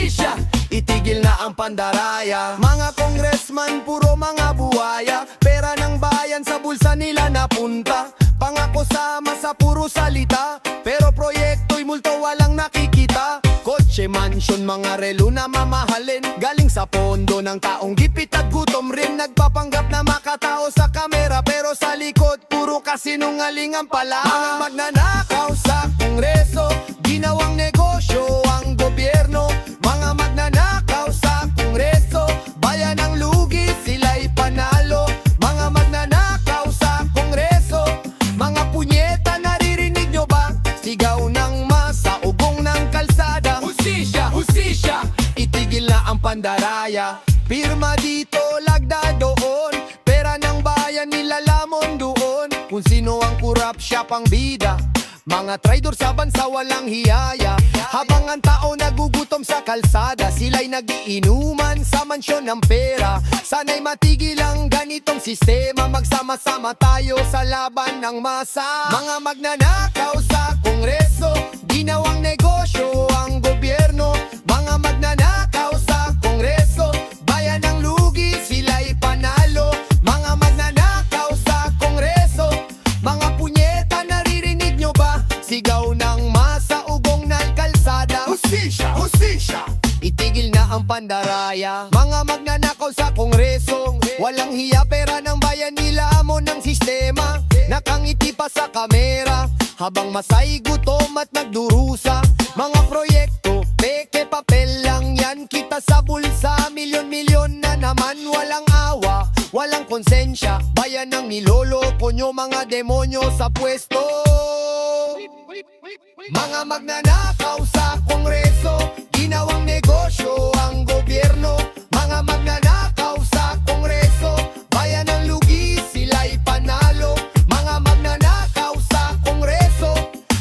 hustisya, itigil na ang pandaraya. Mga congressman, puro mga buhaya, pera ng bayan sa bulsa nila napunta. Pangako sa masa, puro salita, pero proyekto'y multo walang nakikita. Kotse, mansion, mga relo na mamahalin, galing sa pondo ng taong gipit at gutom rin. Nagpapanggap na makatao sa kamera, pero sa likod puro kasinungalingan pala. Mga magnanakaw sa kongreso, ginawang negosyo ang gobyerno. Mga magnanakaw sa kongreso, bayan ang lugi, sila'y panalo. Mga magnanakaw sa kongreso, mga punyeta, naririnig nyo ba? Sigaw ng masa, ugong ng kalsada. Hustisya, hustisya, itigil na ang pandaraya. Pirma dito, lagda doon, pera ng bayan nilalamon doon. Kung sino ang kurap, siya pang bida. Mga traidor sa bansa, walang hiyaya. Habang ang tao nagugutom sa kalsada, sila'y nagiinuman sa mansyon ng pera. Sana'y matigil ang ganitong sistema, magsama-sama tayo sa laban ng masa. Mga magnanakaw sa kongreso, ginawang negosyo ang gobyerno. Mga magnanakaw sa kongreso, bayan ang lugi, sila'y panalo. Mga magnanakaw sa kongreso, mga punyeta, naririnig nyo ba? Sigaw ng masa, ugong ng kalsada. Hustisya, hustisya, itigil na ang pandaraya. Mga magnanakaw sa kongreso, walang hiya, pera ng bayan nilamon ng sistema. Nakangiti pa sa kamera, habang masay gutom at nagdurusa. Mga proyekto, peke papel lang yan, kita sa bulsa, milyon-milyon na naman. Walang awa, walang konsensya, bayan ang niloloko nyo, mga demonyo sa pwesto. Mga magnanakaw sa kongreso, ginawang negosyo ang gobyerno. Mga magnanakaw sa kongreso, bayan ang lugi, sila'y panalo. Mga magnanakaw sa kongreso,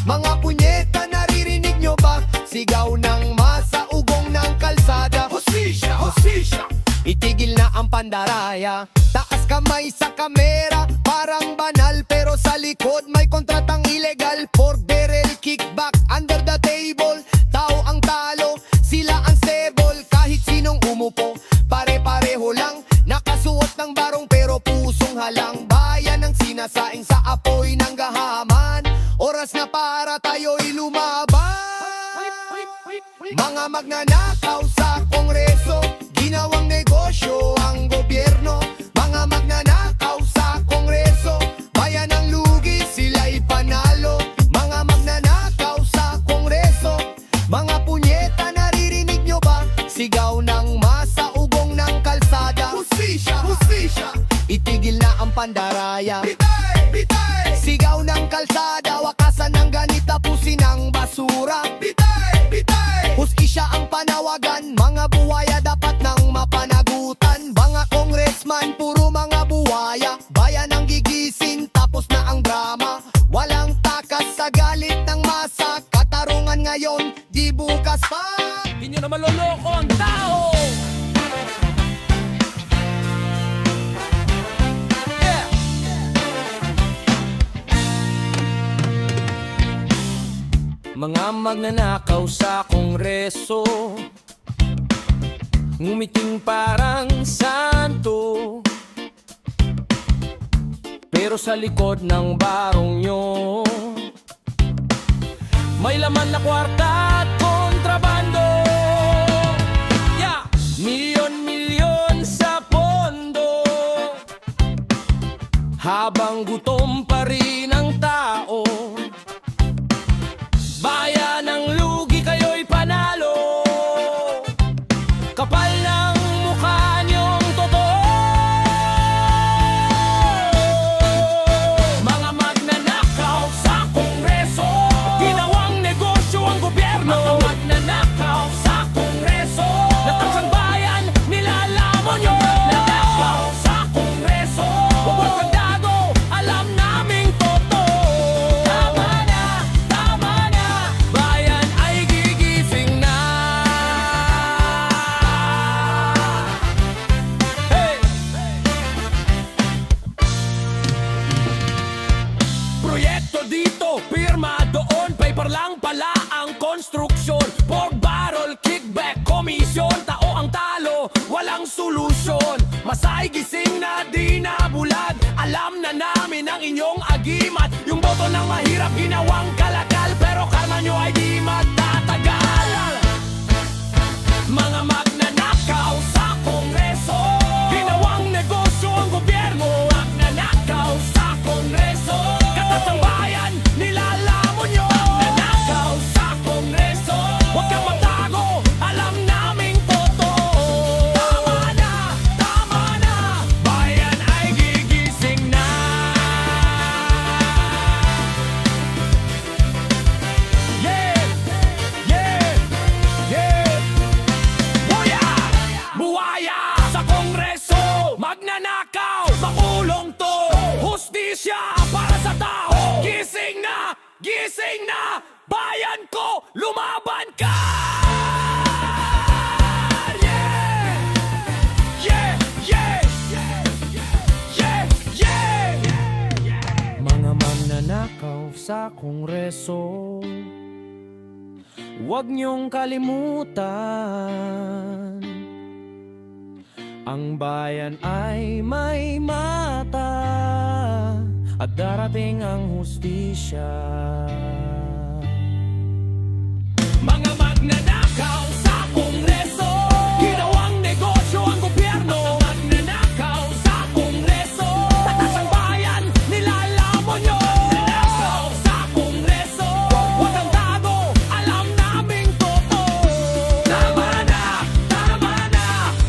mga punyeta, naririnig nyo ba? Sigaw ng masa, ugong ng kalsada. Hustisya, hustisya, itigil na ang pandaraya. Taas kamay sa kamera, parang banal, pero sa likod may kontratang ilegal. For barrel, kickback, under the table, tao ang talo, sila ang stable. Kahit sinong umupo, pare-pareho lang, nakasuot ng barong pero pusong halang. Bayan ang sinasaing sa apoy ng gahaman, oras na para tayo'y lumaban. Mga magnanakaw sa kongreso, ginawang negosyo ang gobyerno. Mga magnanakaw sa kongreso, bayan ang lugi, sila'y panalo. Mga magnanakaw sa kongreso, mga punyeta, naririnig nyo ba? Sigaw ng masa, ugong ng kalsada. Hustisya, hustisya, itigil na ang pandaraya. Bitay, bitay, sigaw ng kalsada, wakasan ng ganit, tapusin ang basura. Bitay, bitay, hustisya ang panawagan, mga buhaya dapat nang mapanagutan. Mga congressman, puro mga buhaya, bayan ang gigising, tapos na ang drama. Walang takas sa galit ng masa, katarungan ngayon, di bukas pa. Hindi nyo na maloloko ang tao. Yeah. Mga magnanakaw sa kongreso, ngumiting parang santo, pero sa likod ng barong nyo may laman na kwarta at kontrabando. Yeah! Milyon-milyon sa pondo, habang gutom pa rin ang tao. Bayan ang lugi, kayo'y panalo. Kapal ng mukha niyong totoo. Mga magnanakaw sa kongreso, ginawang negosyo ang gobyerno. Mga magnanakaw sa kongreso, natakang bayan, nilalamon nyo. Magnanakaw sa kongreso, huwag magdago, alam naming totoo. Tama na, bayan ay gigising na. Hey! Proyekto dito, pirma doon, paper lang pala ang konstruksyon. Pork barrel, kickback, komi ay gising na di na bulag. Alam na namin ang inyong agimat. Yung boto ng mahirap ginawang kalakal, pero karma nyo ay di matatagal. Mga magnanakaw sa Kongreso, ginawang negosyo ang gobyerno. Magnanakaw sa Kongreso, katatang bayan, nilalamon nyo. Magnanakaw sa Kongreso, huwag kang magtago, alam naming totoo. Tama na, bayan ay gigising na. Yeah, yeah, yeah. Buwaya sa Kongreso, magnanakaw, makulong to. Hustisya para sa tao. Gising na, bayan ko, lumaban ka. Yeah, yeah, yeah, yeah, yeah. Mga magnanakaw sa Kongreso, huwag niyong kalimutan, ang bayan ay may mata at darating ang hustisya. Mga magnanakaw sa Kongreso, ginawang negosyo ang gobyerno. Magnanakaw sa Kongreso, tatas ang bayan, nilalamon nyo. Magnanakaw sa Kongreso, huwag kang tago, alam naming totoo. Tama na,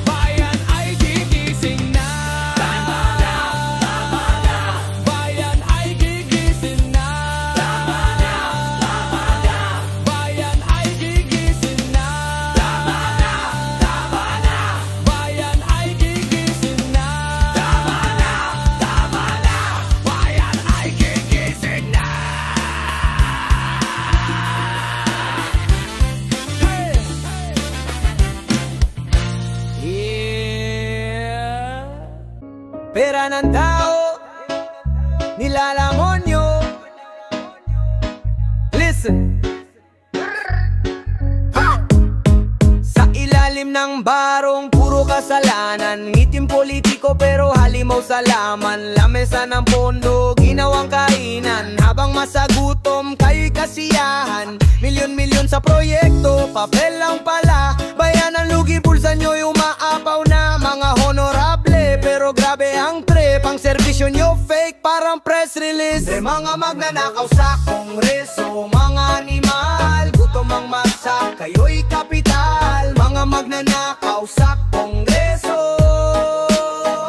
bayan ay gigising na. Tama na, bayan ay gigising na. Tama na, bayan ay gigising na. Tama na, bayan ay gigising na. Tama na, bayan ay gigising na. Yeah. Pera ng tao, nilalamon nyo. Listen. Sa ilalim ng barong, puro kasalanan. Ngitim politiko pero halimaw sa laman. Lamesa ng pondo, ginawang kainan. Habang masagutom, kayo'y kasiyahan. Milyon-milyon sa proyekto, papel lang pala. Bayan ang lugi, bulsa nyo'y umaapaw na. Mga honorable, pero grabe ang trip. Ang serbisyo nyo fake, parang press release. Mga magnanakaw sa Kongreso, mga animal, gutom ang masak, kayo'y kapital. Mga magnanakaw sa Kongreso,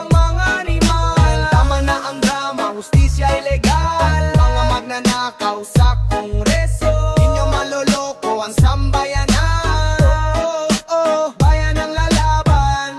mga animal. Tama na ang drama, hustisya ilegal. Mga magnanakaw sa Kongreso, inyo maloloko ang sambayanan. Bayan ang lalaban.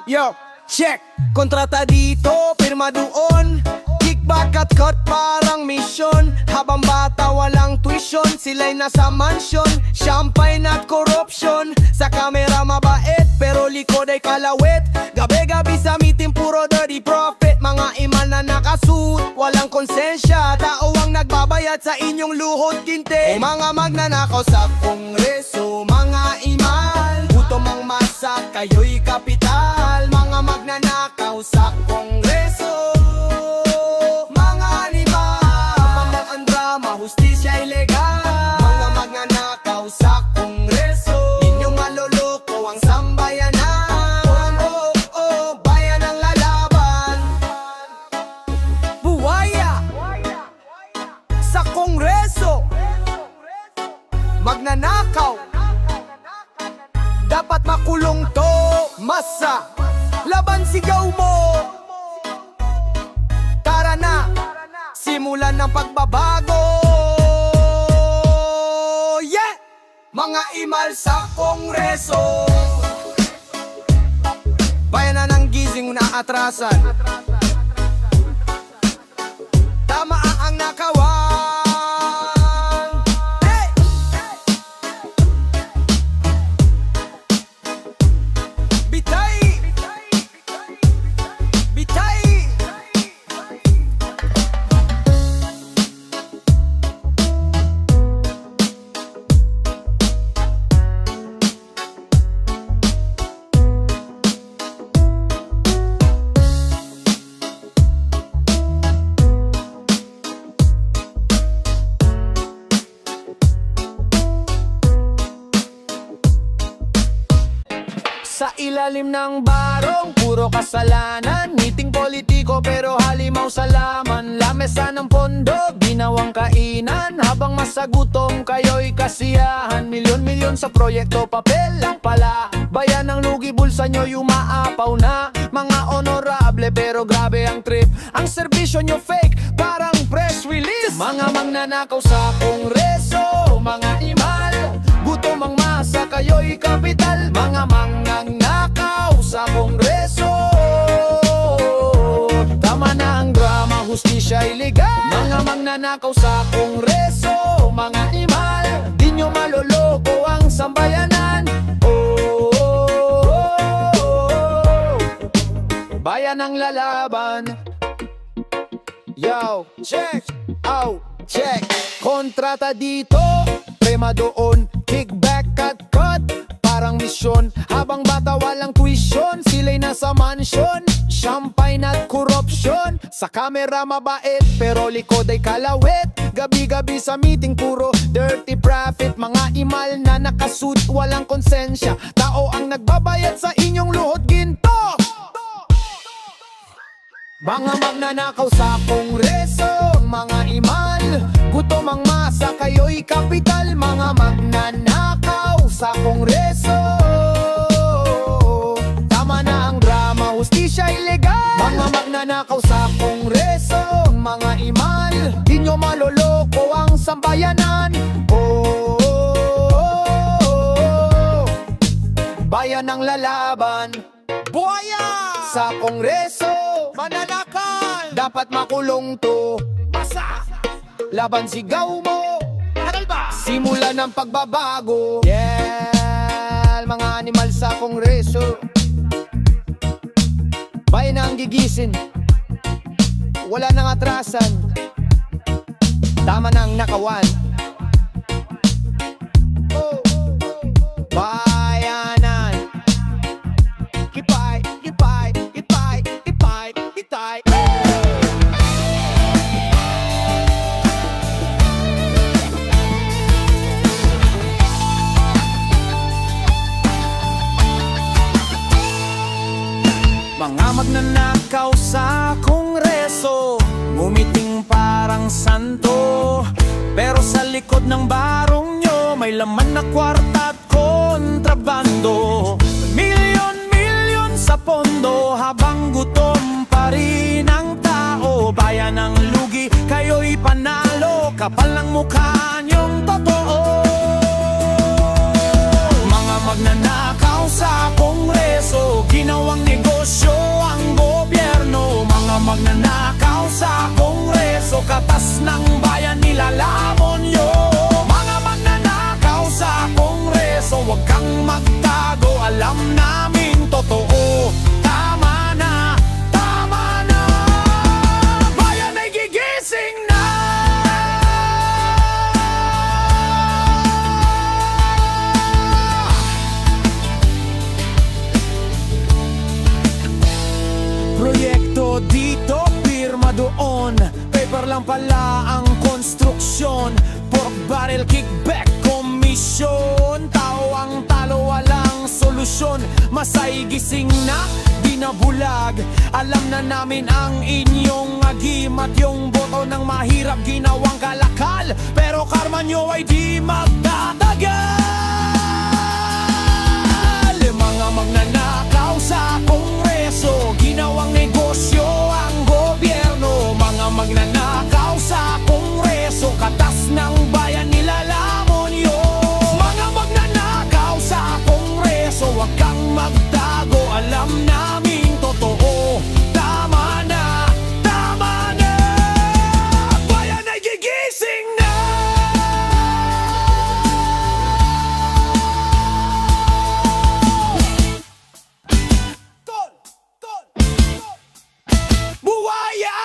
Yo, check! Kontrata dito, pirma doon. Kickback at cut parang mission. Habang bata walang tuition, sila'y nasa mansion. Champagne at corruption. Sa kamera mabait, pero likod ay kalawit. Gabi-gabi sa meeting, puro dirty profit. Mga imal na nakasuit, walang konsensya. Tao ang nagbabayad sa inyong luhod kinte. Mga magnanakaw sa Kongreso, mga imal, gutom ang masak, kayo'y kapital. Mga magnanakaw sa Kongreso, mga animal. Mamang ang drama, hustisya ilegal. Mga magnanakaw sa Kongreso, inyong maloloko ang sambayanan. Bayan ang lalaban. Buwaya sa Kongreso, magnanakaw, dapat makulong to. Masa, laban sigaw mo. Tara na, simulan ng pagbabago. Yeah! Mga imal sa Kongreso, bayan na ng gising na atrasan. Tama ang nakawan. ilalim ng barong, puro kasalanan. Ngiting politiko pero halimaw sa laman. Lamesa ng pondo, ginawang kainan. Habang masagutom kayo'y kasiyahan. Milyon-milyon sa proyekto, papel lang pala. Bayan ng lugi, bulsa nyo'y umaapaw na. Mga honorable pero grabe ang trip. Ang serbisyo nyo fake, parang press release. Mga magnanakaw sa kongreso, mga imal. Gutom ang masa, kayo'y kapital. Mga magnanakaw sa kongreso. Tama na ang drama, hustisya ilegal. Mga magnanakaw sa kongreso, mga imal. Di nyo maloloko ang sambayanan. Bayan ang lalaban. Yo, check, out, check. Kontrata dito, prema doon. Kickback at cut, parang misyon. Habang bata walang tuition, sila'y nasa mansion. Champagne at corruption. Sa kamera mabait, pero likod ay kalawit. Gabi-gabi sa meeting, puro dirty profit. Mga imal na nakasuit, walang konsensya. Tao ang nagbabayad sa inyong luhod ginto. Mga magnanakaw sa kongreso, mga imal. Gutom ang masa, kayo'y kapital. Mga magnanakaw sa kongreso. Tama na ang drama, hustisya ilegal. Mga magnanakaw sa kongreso, mga imal. Di nyo maloloko ang sambayanan. Bayan ang lalaban. Buhaya! Sa kongreso, mananakal. Dapat makulong to. Masa! Laban sigaw mo. Tagal ba? Simula ng pagbabago. Yeah! Mga animal sa kongreso. Bayan na ang gigisin. Wala nang atrasan. Tama na ang nakawan. Bayanan. Kipay, kipay, kipay, kipay, kipay. Mga magnanakaw sa kongreso, ngumiting parang santo. Pero sa likod ng barong nyo, may laman na kwarta at kontrabando. Milyon-milyon sa pondo, habang gutom pa rin ang tao. Bayan ng lugi, kayo'y panalo. Kapal ng mukha nyong totoo. Mga magnanakaw sa kongreso, ginawang negosyo ang gobyerno. Mga magnanakaw sa kongreso, katas ng bayan nilalamon nyo. Mga magnanakaw sa kongreso, huwag kang magtago, alam namin totoo. Tama na, tama na. Bayan ay gigising na. Proyekto dito, pirma doon. Paper lang pala ang konstruksyon. Pork barrel, kickback, komisyon. Tao ang talo, walang solusyon. Masay gising na, di na bulag. Alam na namin ang inyong agim. At yung boto ng mahirap ginawang kalakal. Pero karma nyo ay di magtatagal. Mga magnanakaw sa kongreso, ginawang negosyo ang gobyerno. Mga magnanakaw sa kongreso, katas ng bayan nilalamon nyo. Mga magnanakaw sa kongreso, huwag kang magtago, alam namin totoo. Tama na, tama na. Bayan ay gigising na. Buhaya!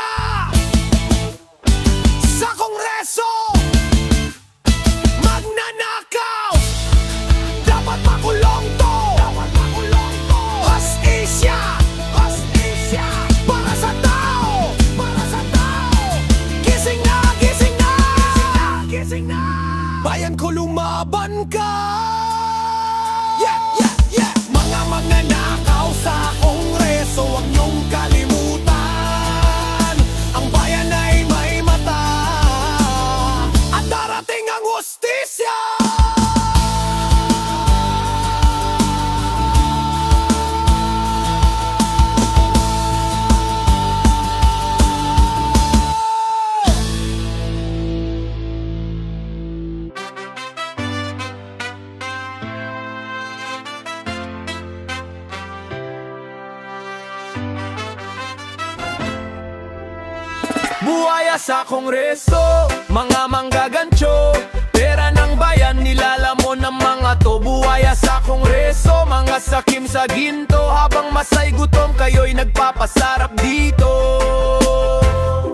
Sa kongreso, magnanakaw. Dapat makulong to. Hustisya, hustisya. Para sa tao, para sa tao. Gising na, gising na, gising na. Bayan ko, lumaban ka. Yeah, yeah, yeah. Mga magnanakaw buhaya sa kongreso, mga manggagansyo, pera ng bayan nilalamon ng mga to. Buhaya sa kongreso, mga sakim sa ginto, habang masay gutom kayo'y nagpapasarap dito.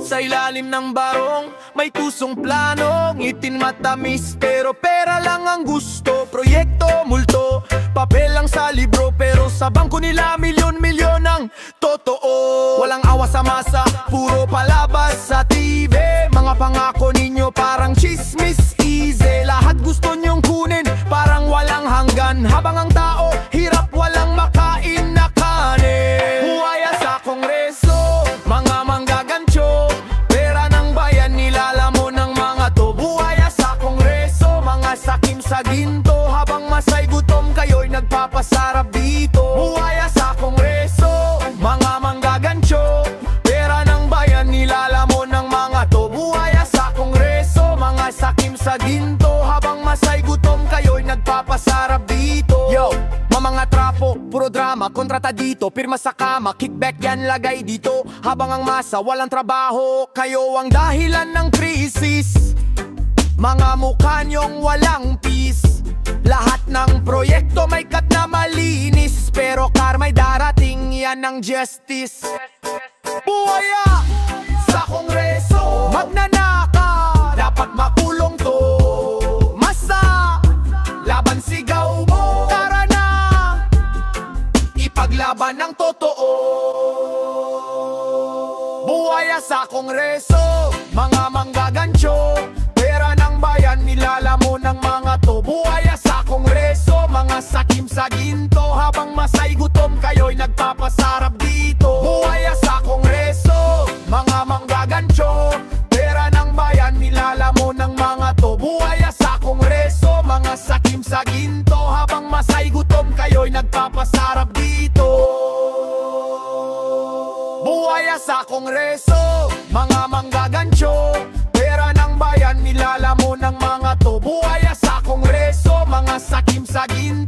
Sa ilalim ng barong, may tusong plano, ngitin matamis, pero pera lang ang gusto. Proyekto, multo, papel lang sa libro, pero sa bangko nila milyon-milyon ang totoo. Walang awa sa masa, puro palabas sa TV, mga pangako ninyo parang chismis easy. Lahat gusto nyong kunin, parang walang hanggan, habang ang tao, hirap walang makain na kanin. Buhaya sa kongreso, mga manggagansyo, pera ng bayan nilalamon ng mga to. Buhaya sa kongreso, mga sakim sa ginto, habang masay gutom kayo'y nagpapasarap dito. Buhaya sa kongreso, mga manggagansyo, pera ng bayan nilalamon ng mga to. Buhaya sa kongreso, mga sakim sa ginto, habang masay gutom kayo'y nagpapasarap dito. Yo, mga trapo, puro drama, kontrata dito, pirma sa kama, kickback yan lagay dito. Habang ang masa walang trabaho, kayo ang dahilan ng krisis. Mga mukha nyong walang peace, lahat ng proyekto may cut na malinis, pero karma'y darating, yan ang justice. Buhaya sa kongreso, magnanaka, dapat makulong to. Masa, laban sigaw mo, tara na, ipaglaban ng totoo. Buhaya sa kongreso, mga manggagansyo, pera ng bayan nilalamon ng mga to. Buhaya sa kongreso, mga sakim sa ginto, habang masay gutom kayo'y nagpapasarap dito. Buhaya sa kongreso, mga manggagansyo, pera ng bayan nilalamon ng mga to. Buhaya sa kongreso, mga sakim sa ginto, habang masay gutom kayo'y nagpapasarap dito. Buhaya sa kongreso, mga manggagansyo, pera ng bayan nilalamon ng mga to. Buhaya sa kongreso, mga sakim sa ginto,